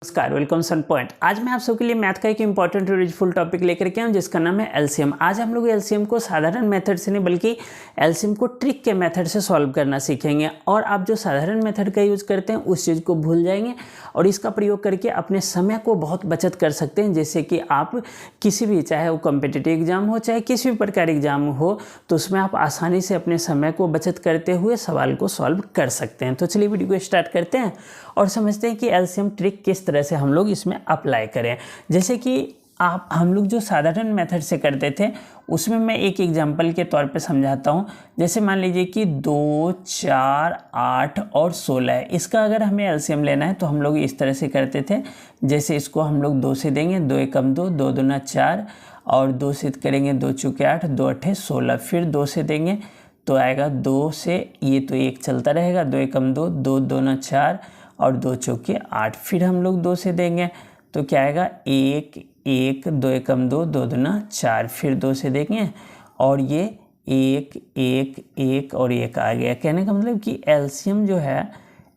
नमस्कार, वेलकम सन पॉइंट। आज मैं आप सबके लिए मैथ का एक इंपॉर्टेंट और यूजफुल टॉपिक लेकर के आया हूं जिसका नाम है एलसीएम। आज हम लोग एलसीएम को साधारण मेथड से नहीं बल्कि एलसीएम को ट्रिक के मेथड से सॉल्व करना सीखेंगे और आप जो साधारण मेथड का यूज करते हैं उस चीज़ को भूल जाएंगे और इसका प्रयोग करके अपने समय को बहुत बचत कर सकते हैं। जैसे कि आप किसी भी, चाहे वो कॉम्पिटिटिव एग्जाम हो चाहे किसी भी प्रकार एग्जाम हो, तो उसमें आप आसानी से अपने समय को बचत करते हुए सवाल को सॉल्व कर सकते हैं। तो चलिए वीडियो को स्टार्ट करते हैं और समझते हैं कि एलसीएम ट्रिक किस तरह से हम लोग इसमें अप्लाई करें। जैसे कि हम लोग जो साधारण मेथड से करते थे उसमें मैं एक एग्जांपल के तौर पे समझाता हूँ। जैसे मान लीजिए कि 2, 4, 8 और 16 है। इसका अगर हमें एलसीएम लेना है तो हम लोग इस तरह से करते थे। जैसे इसको हम लोग 2 से देंगे, 2 एकम 2, 2 दूना 4 और 2 से करेंगे 2 चौके 8, 2 अट्ठे 16। फिर 2 से देंगे तो आएगा 2 से, ये तो 1 चलता रहेगा, 2 एकम 2, 2 दूना 4 और 2 चौके 8। फिर हम लोग 2 से देंगे तो क्या आएगा 1, 1, 2 एकम 2, 2 दूना 4। फिर 2 से देंगे और ये 1, 1, 1 और 1 आ गया। कहने का मतलब कि एलसीएम जो है,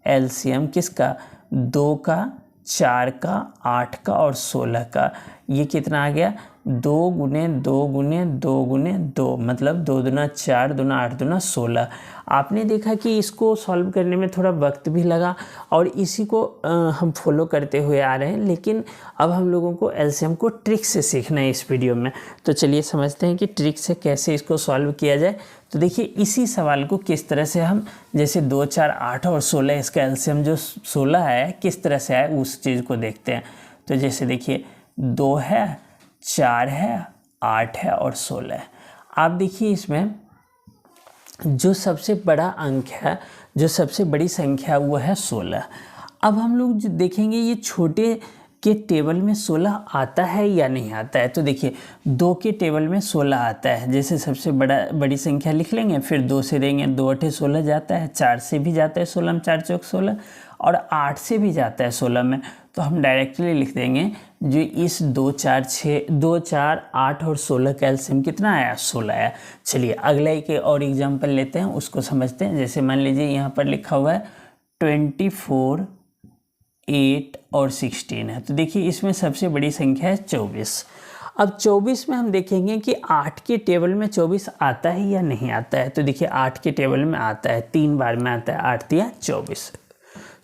एलसीएम किसका, 2 का, 4 का, 8 का और 16 का, ये कितना आ गया 2 गुने 2 गुने 2 गुने 2, मतलब 2 दूना 4, दूना 8, दूना 16। आपने देखा कि इसको सॉल्व करने में थोड़ा वक्त भी लगा और इसी को हम फॉलो करते हुए आ रहे हैं, लेकिन अब हम लोगों को एलसीएम को ट्रिक से सीखना है इस वीडियो में। तो चलिए समझते हैं कि ट्रिक से कैसे इसको सॉल्व किया जाए। तो देखिए इसी सवाल को किस तरह से हम, जैसे 2, 4, 8 और 16, इसका एलसीएम जो 16 है किस तरह से है उस चीज़ को देखते हैं। तो जैसे देखिए 2 है, 4 है, 8 है और 16 है। आप देखिए इसमें जो सबसे बड़ा अंक है, जो सबसे बड़ी संख्या वो है 16। अब हम लोग जो देखेंगे ये छोटे के टेबल में 16 आता है या नहीं आता है। तो देखिए 2 के टेबल में 16 आता है। जैसे सबसे बड़ी संख्या लिख लेंगे, फिर 2 से देंगे, 2 अट्ठे 16 जाता है, 4 से भी जाता है 16 में, 4 चौक 16 और 8 से भी जाता है 16 में। तो हम डायरेक्टली लिख देंगे जो इस 2, 4, 8 और 16 का एलसीएम कितना आया, 16 आया। चलिए अगला एक और एग्जांपल लेते हैं, उसको समझते हैं। जैसे मान लीजिए यहाँ पर लिखा हुआ है 24, 8 और 16 है। तो देखिए इसमें सबसे बड़ी संख्या है 24। अब 24 में हम देखेंगे कि 8 के टेबल में 24 आता है या नहीं आता है। तो देखिए 8 के टेबल में आता है, 3 बार में आता है, 8 तिया 24।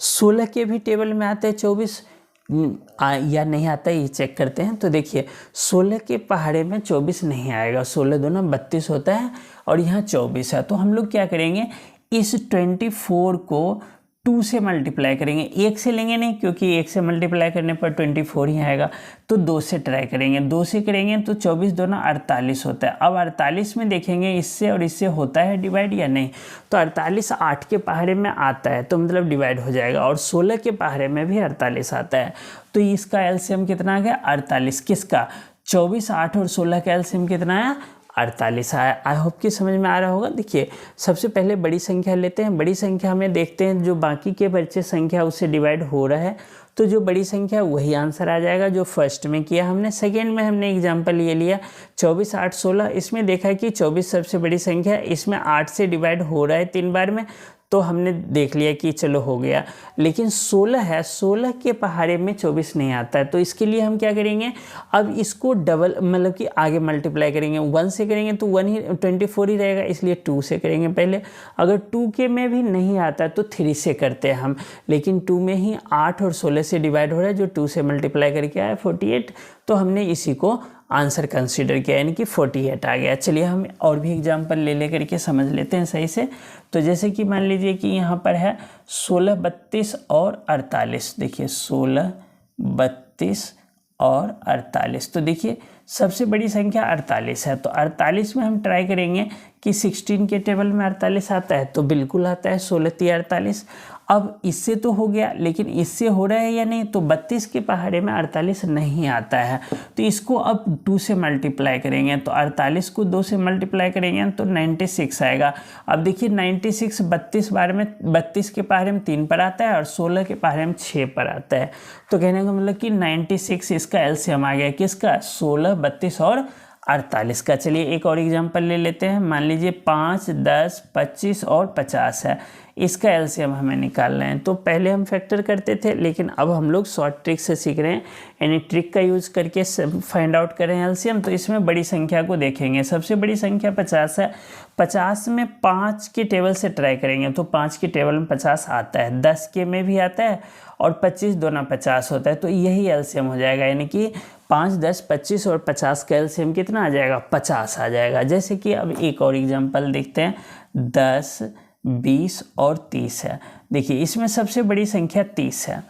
16 के भी टेबल में आता है 24 या नहीं आता है, ये चेक करते हैं। तो देखिए 16 के पहाड़े में 24 नहीं आएगा, 16 दूना 32 होता है और यहाँ 24 है। तो हम लोग क्या करेंगे, इस 24 को 2 से मल्टीप्लाई करेंगे। 1 से लेंगे नहीं, क्योंकि 1 से मल्टीप्लाई करने पर 24 ही आएगा। तो 2 से ट्राई करेंगे, 2 से करेंगे तो 24 दूना 48 होता है। अब 48 में देखेंगे इससे और इससे होता है डिवाइड या नहीं। तो 48 8 के पहाड़े में आता है तो मतलब डिवाइड हो जाएगा, और 16 के पहाड़े में भी 48 आता है। तो इसका एलसीएम कितना आ गया, 48। किसका, 24, 8 और 16 का एलसीएम कितना आया, 48 आया। आई होप कि समझ में आ रहा होगा। देखिए सबसे पहले बड़ी संख्या लेते हैं, बड़ी संख्या में देखते हैं जो बाकी के बच्चे संख्या उससे डिवाइड हो रहा है, तो जो बड़ी संख्या वही आंसर आ जाएगा जो फर्स्ट में किया हमने। सेकेंड में हमने एग्जांपल ये लिया 24, 8, 16। इसमें देखा कि 24 सबसे बड़ी संख्या है, इसमें 8 से डिवाइड हो रहा है 3 बार में, तो हमने देख लिया कि चलो हो गया। लेकिन 16 है, 16 के पहाड़े में 24 नहीं आता है, तो इसके लिए हम क्या करेंगे, अब इसको डबल मतलब कि आगे मल्टीप्लाई करेंगे। 1 से करेंगे तो 1 ही 24 ही रहेगा, इसलिए 2 से करेंगे पहले। अगर 2 के में भी नहीं आता तो 3 से करते हैं हम, लेकिन 2 में ही 8 और 16 से डिवाइड हो रहा है, जो 2 से मल्टीप्लाई करके आया 48, तो हमने इसी को आंसर कंसीडर किया, यानी कि 48 आ गया। चलिए हम और भी एग्जांपल ले करके समझ लेते हैं सही से। तो जैसे कि मान लीजिए कि यहाँ पर है 16, 32 और 48। देखिए 16, 32 और 48। तो देखिए सबसे बड़ी संख्या 48 है, तो 48 में हम ट्राई करेंगे कि 16 के टेबल में 48 आता है, तो बिल्कुल आता है, 16 तिया 48। अब इससे तो हो गया, लेकिन इससे हो रहा है या नहीं, तो 32 के पहाड़े में 48 नहीं आता है, तो इसको अब 2 से मल्टीप्लाई करेंगे। तो 48 को 2 से मल्टीप्लाई करेंगे तो 96 आएगा। अब देखिए 96 32 बार में, 32 के पहाड़े में 3 पर आता है और 16 के पहाड़े में 6 पर आता है। तो कहने का मतलब कि 96 इसका एलसीएम आ गया, किसका, 16, 32 और 48 का। चलिए एक और एग्जांपल ले लेते हैं। मान लीजिए 5, 10, 25 और 50 है, इसका एलसीएम हमें निकालना है। तो पहले हम फैक्टर करते थे, लेकिन अब हम लोग शॉर्ट ट्रिक से सीख रहे हैं, यानी ट्रिक का यूज़ करके फाइंड आउट करें एलसीएम। तो इसमें बड़ी संख्या को देखेंगे। सबसे बड़ी संख्या 50 है। 50 में 5 के टेबल से ट्राई करेंगे तो 5 के टेबल में 50 आता है, 10 के में भी आता है और 25 दोनों 50 होता है। तो यही एलसीएम हो जाएगा, यानी कि 5, 10, 25 और 50 का एलसीएम कितना आ जाएगा? 50 आ जाएगा। जैसे कि अब एक और एग्जांपल देखते हैं। 10, 20 और 30 है। देखिए इसमें सबसे बड़ी संख्या 30 है।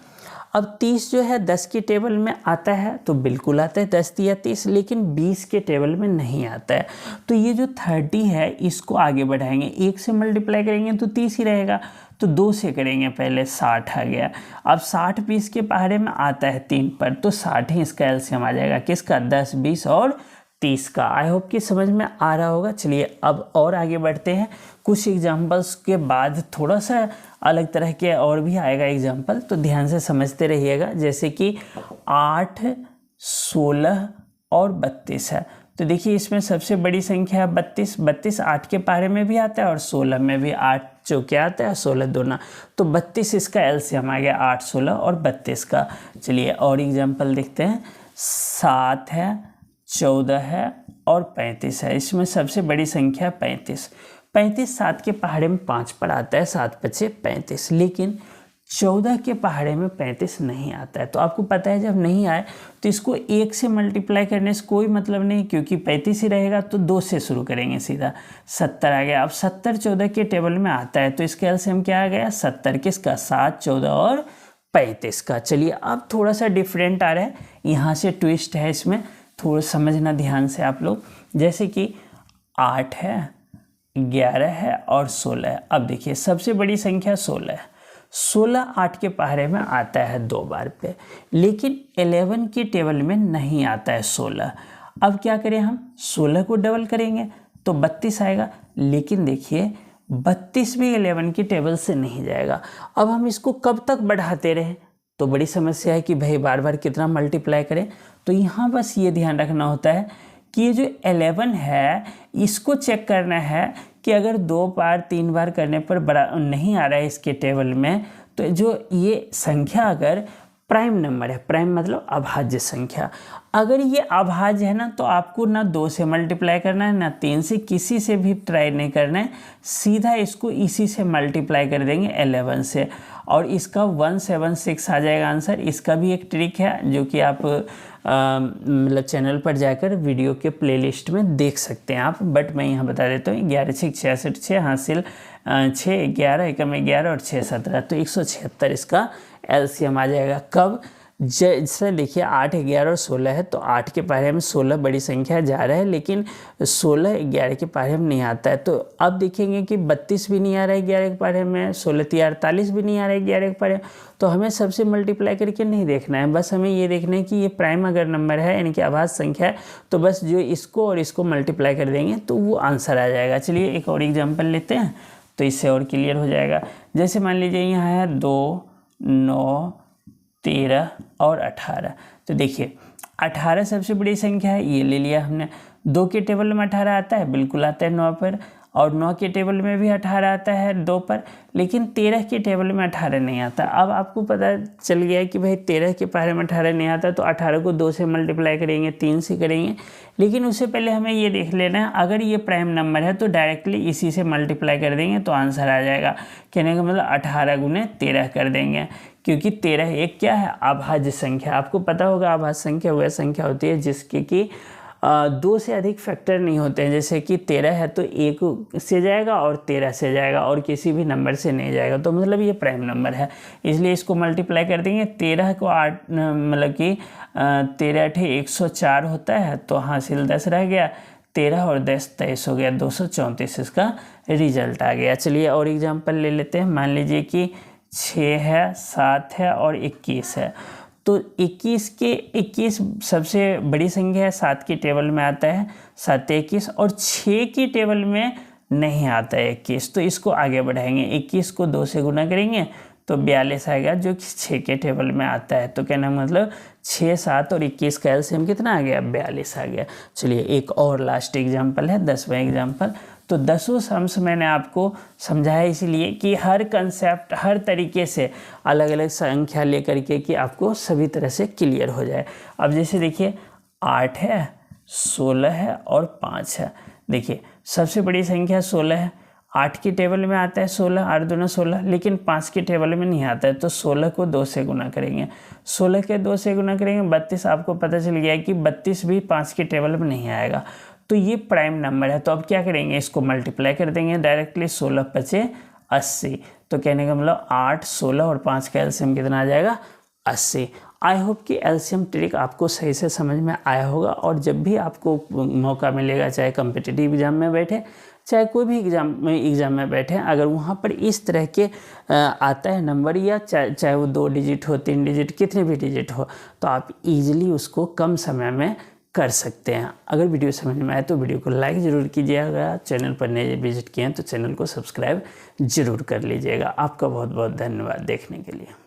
अब 30 जो है 10 के टेबल में आता है तो बिल्कुल आता है, 10 या 30, लेकिन 20 के टेबल में नहीं आता है। तो ये जो 30 है इसको आगे बढ़ाएंगे, 1 से मल्टीप्लाई करेंगे तो 30 ही रहेगा, तो 2 से करेंगे पहले, 60 आ गया। अब 60 20 के पहाड़े में आता है 3 पर, तो 60 ही इसका एलसीएम आ जाएगा। किसका? 10, 20 और 30 का। आई होप कि समझ में आ रहा होगा। चलिए अब और आगे बढ़ते हैं। कुछ एग्जाम्पल्स के बाद थोड़ा सा अलग तरह के और भी आएगा एग्जाम्पल, तो ध्यान से समझते रहिएगा। जैसे कि 8, 16 और 32 है। तो देखिए इसमें सबसे बड़ी संख्या है 32। 32 8 के पहाड़े में भी आता है और 16 में भी। 8 जो क्या आता है? 16 दोना, तो 32 इसका एलसीएम आ गया, 8, 16 और 32 का। चलिए और एग्जाम्पल देखते हैं। 7 है, 14 है और 35 है। इसमें सबसे बड़ी संख्या 35। 35 7 के पहाड़े में 5 पर आता है, 7 बचे 35, लेकिन 14 के पहाड़े में 35 नहीं आता है। तो आपको पता है जब नहीं आए तो इसको 1 से मल्टीप्लाई करने से कोई मतलब नहीं, क्योंकि 35 ही रहेगा तो 2 से शुरू करेंगे सीधा। 70 आ गया। अब 70 14 के टेबल में आता है तो इसका एलसीएम क्या आ गया? 70। किसका? 7, 14 और 35 का। चलिए अब थोड़ा सा डिफरेंट आ रहा है, यहाँ से ट्विस्ट है इसमें, थोड़ा समझना ध्यान से आप लोग। जैसे कि 8 है, 11 है और 16 है। अब देखिए सबसे बड़ी संख्या 16 है। 16 8 के पहाड़े में आता है 2 बार पे, लेकिन 11 के टेबल में नहीं आता है 16। अब क्या करें हम? 16 को डबल करेंगे तो 32 आएगा, लेकिन देखिए 32 भी 11 के टेबल से नहीं जाएगा। अब हम इसको कब तक बढ़ाते रहे? तो बड़ी समस्या है कि भाई बार बार कितना मल्टीप्लाई करें। तो यहाँ बस ये ध्यान रखना होता है कि ये जो 11 है इसको चेक करना है कि अगर 2 बार 3 बार करने पर बड़ा नहीं आ रहा है इसके टेबल में, तो जो ये संख्या अगर प्राइम नंबर है, प्राइम मतलब अभाज्य संख्या, अगर ये अभाज्य है ना, तो आपको ना 2 से मल्टीप्लाई करना है ना 3 से, किसी से भी ट्राई नहीं करना है, सीधा इसको इसी से मल्टीप्लाई कर देंगे 11 से, और इसका 176 आ जाएगा आंसर। इसका भी एक ट्रिक है जो कि आप मतलब चैनल पर जाकर वीडियो के प्लेलिस्ट में देख सकते हैं आप, बट मैं यहाँ बता देता हूँ। 11 6 66 6 हासिल 6 11 एकम 11 और 6 17, तो 176 इसका एलसीएम आ जाएगा। कब? जैसे देखिए 8 11 और 16 है, तो 8 के पहाड़े में 16 बड़ी संख्या जा रहा है, लेकिन 16 11 के पहाड़े में नहीं आता है। तो अब देखेंगे कि 32 भी नहीं आ रहा है 11 के पहाड़े में, 16 48 भी नहीं आ रहा है 11 के पहाड़े में। तो हमें सबसे मल्टीप्लाई करके नहीं देखना है, बस हमें ये देखना है कि ये प्राइम अगर नंबर है यानी कि अभाज्य संख्या है, तो बस जो इसको और इसको मल्टीप्लाई कर देंगे तो वो आंसर आ जाएगा। चलिए एक और एग्जाम्पल लेते हैं तो इससे और क्लियर हो जाएगा। जैसे मान लीजिए यहाँ है 2, 9, 13 और 18। तो देखिए 18 सबसे बड़ी संख्या है, ये ले लिया हमने। 2 के टेबल में 18 आता है, बिल्कुल आता है 9 पर, और 9 के टेबल में भी 18 आता है 2 पर, लेकिन 13 के टेबल में 18 नहीं आता। अब आपको पता चल गया कि भाई 13 के पहाड़े में 18 नहीं आता, तो 18 को 2 से मल्टीप्लाई करेंगे, 3 से करेंगे, लेकिन उससे पहले हमें ये देख लेना है अगर ये प्राइम नंबर है तो डायरेक्टली इसी से मल्टीप्लाई कर देंगे तो आंसर आ जाएगा। कहने का मतलब 18 गुने 13 कर देंगे, क्योंकि 13 एक क्या है? अभाज्य संख्या। आपको पता होगा अभाज्य संख्या वह संख्या होती है जिसके कि 2 से अधिक फैक्टर नहीं होते हैं। जैसे कि 13 है तो 1 से जाएगा और 13 से जाएगा और किसी भी नंबर से नहीं जाएगा, तो मतलब ये प्राइम नंबर है, इसलिए इसको मल्टीप्लाई कर देंगे। 13 को 8 मतलब कि 13 8 104 होता है, तो हासिल 10 रह गया, 13 और 10 23 हो गया, 234 इसका रिजल्ट आ गया। चलिए और एग्जाम्पल ले लेते हैं। मान लीजिए कि 6 है, 7 है और 21 है। तो 21 सबसे बड़ी संख्या है, 7 के टेबल में आता है 7 21, और 6 के टेबल में नहीं आता है 21, तो इसको आगे बढ़ाएंगे। 21 को 2 से गुना करेंगे तो 42 आएगा जो कि 6 के टेबल में आता है। तो कहना मतलब 6, 7 और 21 का एलसीएम कितना आ गया? 42 आ गया। चलिए एक और लास्ट एग्जाम्पल है, 10वां एग्जाम्पल। तो 10 सम्स मैंने आपको समझाया इसलिए कि हर कंसेप्ट हर तरीके से अलग अलग संख्या लेकर के कि आपको सभी तरह से क्लियर हो जाए। अब जैसे देखिए 8 है, 16 है और 5 है। देखिए सबसे बड़ी संख्या 16 है, 8 की टेबल में आता है 16, 8 दूना 16, लेकिन 5 की टेबल में नहीं आता है। तो 16 को 2 से गुना करेंगे, 16 के 2 से गुना करेंगे 32। आपको पता चल गया कि 32 भी 5 की टेबल में नहीं आएगा। तो ये प्राइम नंबर है। तो अब क्या करेंगे, इसको मल्टीप्लाई कर देंगे डायरेक्टली। 16 पचे 80। तो कहने का मतलब 8, 16 और 5 का एलसीएम कितना आ जाएगा? 80। आई होप कि एलसीएम ट्रिक आपको सही से समझ में आया होगा। और जब भी आपको मौका मिलेगा, चाहे कम्पिटिटिव एग्जाम में बैठे चाहे कोई भी एग्जाम में बैठे, अगर वहाँ पर इस तरह के आता है नंबर, या चाहे वो 2 डिजिट हो, 3 डिजिट, कितने भी डिजिट हो, तो आप इजीली उसको कम समय में कर सकते हैं। अगर वीडियो समझ में आए तो वीडियो को लाइक ज़रूर कीजिएगा। चैनल पर नए विजिट किए हैं तो चैनल को सब्सक्राइब ज़रूर कर लीजिएगा। आपका बहुत बहुत धन्यवाद देखने के लिए।